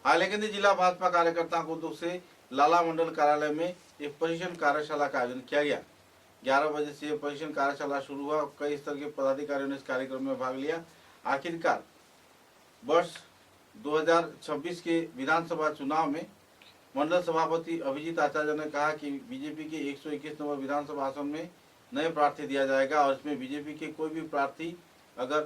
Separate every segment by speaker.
Speaker 1: हाईलाकंदी जिला भाजपा कार्यकर्ताओं को उद्योग से लाला मंडल कार्यालय में एक प्रशिक्षण कार्यशाला का आयोजन किया गया। 11 बजे से यह प्रशिक्षण कार्यशाला शुरू हुआ। कई स्तर के पदाधिकारियों ने इस कार्यक्रम में भाग लिया। आखिरकार वर्ष 2026 के विधानसभा चुनाव में मंडल सभापति अभिजीत आचार्य ने कहा कि बीजेपी के 121 नंबर विधानसभा आसन में नए प्रार्थी दिया जाएगा और इसमें बीजेपी के कोई भी प्रार्थी अगर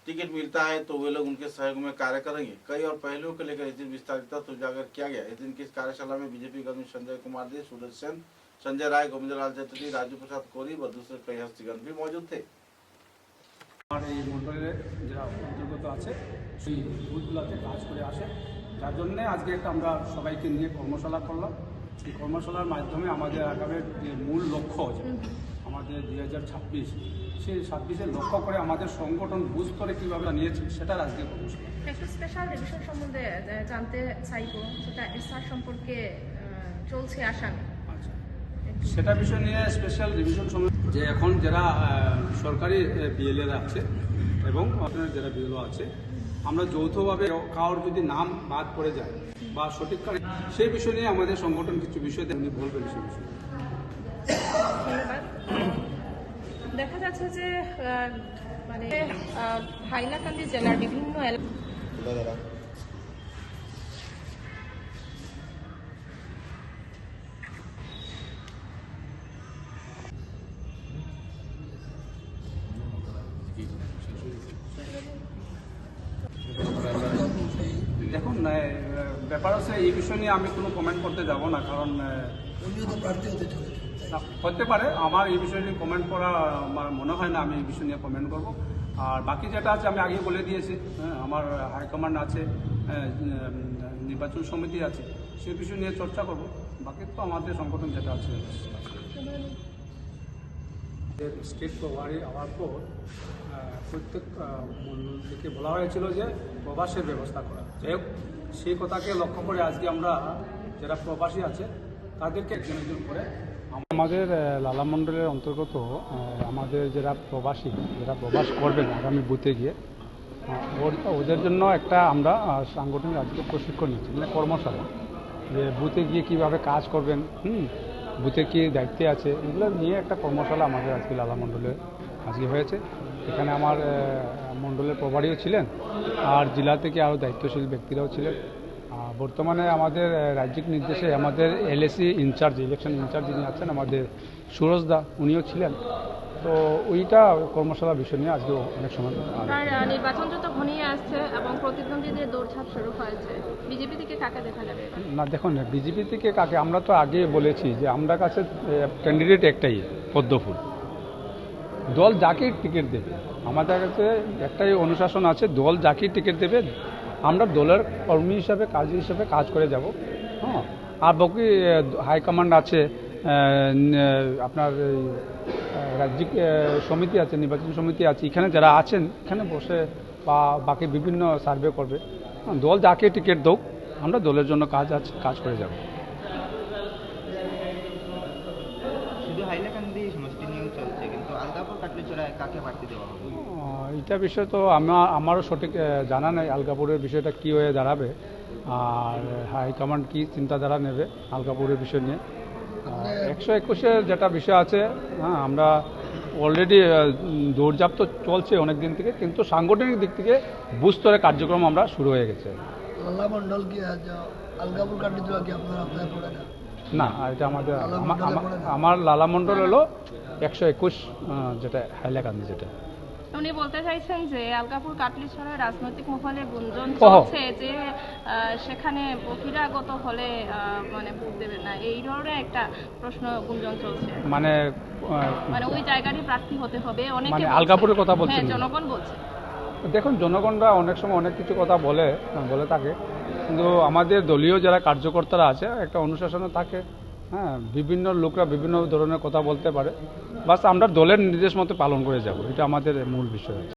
Speaker 1: टिकट मिलता है तो वे लोग उनके सहयोग में कार्य करेंगे। कई और पहलुओं को लेकर इस दिन विस्तारित उजागर किया गया। इस दिन की इस कार्यशाला में बीजेपी कर्मी संजय कुमार दे, सूरज सेन, संजय राय, गोविंदलाल चतुर्थी, राजू प्रसाद कोरी व दूसरे कई हस्तीगण भी मौजूद थे।
Speaker 2: अंतर्गत आछे बुथगुलोते काज करे आसे जार जन्य आज के আমরা সবাইকে নিয়ে কর্মশালা করলাম। এই কর্মশালার মাধ্যমে আমাদের আগামী যে মূল লক্ষ্য আমাদের 2026 সেই 26-এর লক্ষ্য করে আমাদের সংগঠন বুঝ করে কীভাবে নিয়েছে সেটার আজকে কর্মশালা।
Speaker 3: একটা স্পেশাল রিভিশন সম্বন্ধে জানতে চাইবো, সেটা এসআর সম্পর্কে চলছে আসামি।
Speaker 2: আচ্ছা, সেটা বিষয় নিয়ে স্পেশাল রিভিশন সম্বন্ধে যে এখন যারা সরকারি বিএলএরা আছে এবং আপনার যারা বিএলও আছে, আমরা যৌথভাবে কারোর যদি নাম বাদ পড়ে যায় বা সঠিক সেই বিষয় নিয়ে আমাদের সংগঠন কিছু বিষয় উনি বলবেন সেই বিষয়ে।
Speaker 3: ধন্যবাদ। দেখা যাচ্ছে যে মানে হাইলাকান্দি জেলার বিভিন্ন
Speaker 2: দেখুন, ব্যাপার হচ্ছে এই বিষয় নিয়ে আমি কোনো কমেন্ট করতে যাব না, কারণ হতে পারে আমার এই বিষয় নিয়ে কমেন্ট করা আমার মনে হয় না আমি এই বিষয় নিয়ে কমেন্ট করব। আর বাকি যেটা আছে আমি আগে বলে দিয়েছি, আমার হাইকমান্ড আছে, নির্বাচন সমিতি আছে, সেই বিষয় নিয়ে চর্চা করব। বাকি তো আমাদের সংগঠন যেটা আছে স্টেট প্রভারী হওয়ার পর প্রত্যেক মন্ডলকে বলা হয়েছিল যে প্রবাসের ব্যবস্থা করা। যাই হোক, সেই কথাকে লক্ষ্য করে আজকে আমরা যারা প্রবাসী আছে তাদেরকে একজন একজন করে আমাদের লালা মণ্ডলের অন্তর্গত আমাদের যারা প্রবাসী যারা প্রবাস করবেন আগামী বুথে গিয়ে ওদের জন্য একটা আমরা সাংগঠনিক আজকে প্রশিক্ষণ নিচ্ছি, মানে কর্মশালা, যে বুথে গিয়ে কীভাবে কাজ করবেন, বুথে কী দায়িত্বে আছে, এগুলো নিয়ে একটা কর্মশালা আমাদের আজকে লালা মণ্ডলে আজকে হয়েছে। এখানে আমার মণ্ডলের প্রভারীও ছিলেন আর জেলা থেকে আরও দায়িত্বশীল ব্যক্তিরাও ছিলেন। বর্তমানে আমাদের রাজ্যিক নির্দেশে আমাদের এলএসি ইনচার্জ, ইলেকশন ইনচার্জ যিনি আছেন আমাদের সুরজ দা, উনিও ছিলেন। তো ওইটা কর্মশালা বিষয় নিয়ে আজকে অনেক সময়।
Speaker 3: নির্বাচন যত ঘনিয়ে আসছে এবং প্রতিদ্বন্দ্বীদের দৌড়ঝাঁপ শুরু হয়েছে, বিজেপি থেকে কাকে দেখা যাবে? না
Speaker 2: দেখুন, বিজেপি থেকে কাকে, আমরা তো আগে বলেছি যে আমরা কাছে ক্যান্ডিডেট একটাই, পদ্মফুল। দল যাকেই টিকিট দেবে, আমাদের কাছে একটাই অনুশাসন আছে, দল যাকেই টিকিট দেবে আমরা দলের কর্মী হিসাবে কাজী হিসাবে কাজ করে যাব। আর বাকি হাইকমান্ড আছে, আপনার রাজ্যিক সমিতি আছে, নির্বাচন সমিতি আছে, এখানে যারা আছেন এখানে বসে বা বাকি বিভিন্ন সার্ভে করবে। দল যাকে টিকিট দেব আমরা দলের জন্য কাজ করে যাব।
Speaker 4: শুধু হাইলাকান্দি সমষ্টি নিয়েও চলছে, কিন্তু আলগাপুর কাটলিছড়ায় কাকে প্রার্থী দেওয়া হবে?
Speaker 2: এটা বিষয় তো আমারও সঠিক জানা নেই, আলগাপুরের বিষয়টা কী হয়ে দাঁড়াবে আর হাইকমান্ড কী চিন্তাধারা নেবে আলগাপুরের বিষয় নিয়ে। 121-এর যেটা বিষয় আছে, আমরা অলরেডি দৌড়ঝাঁপ তো চলছে অনেক দিন থেকে, কিন্তু সাংগঠনিক দিক থেকে বুথ স্তরে কার্যক্রম আমরা শুরু হয়ে গেছে।
Speaker 5: লালা মন্ডল কি আলগাপুর কাটলিছড়া কি আপনারা অ্যাপ্লাই করে
Speaker 2: না, এটা আমাদের আমার লালা মন্ডল হলো 121 যেটা হাইলাকান্দি যেটা।
Speaker 3: উনি বলতে চাইছেন যে আলগাপুর কাটলিছড়ায় রাজনৈতিক মহলে গুঞ্জন চলছে যে সেখানে বহিরাগত হলে মানে ভোট দেবে না, এই ধরনের একটা প্রশ্ন গুঞ্জন চলছে। মানে ওই জায়গারই প্রার্থী হতে হবে অনেকে,
Speaker 2: মানে আলগাপুরের কথা বলছেন,
Speaker 3: জনগণ বলছে।
Speaker 2: দেখুন, জনগণরা অনেক সময় অনেক কিছু কথা বলে থাকে, কিন্তু আমাদের দলীয় যারা কার্যকর্তারা আছে একটা অনুশাসনে থাকে। বিভিন্ন লোকরা বিভিন্ন ধরনের কথা বলতে পারে, বাস আমরা দলের নির্দেশ মতো পালন করে যাব, এটা আমাদের মূল বিষয়।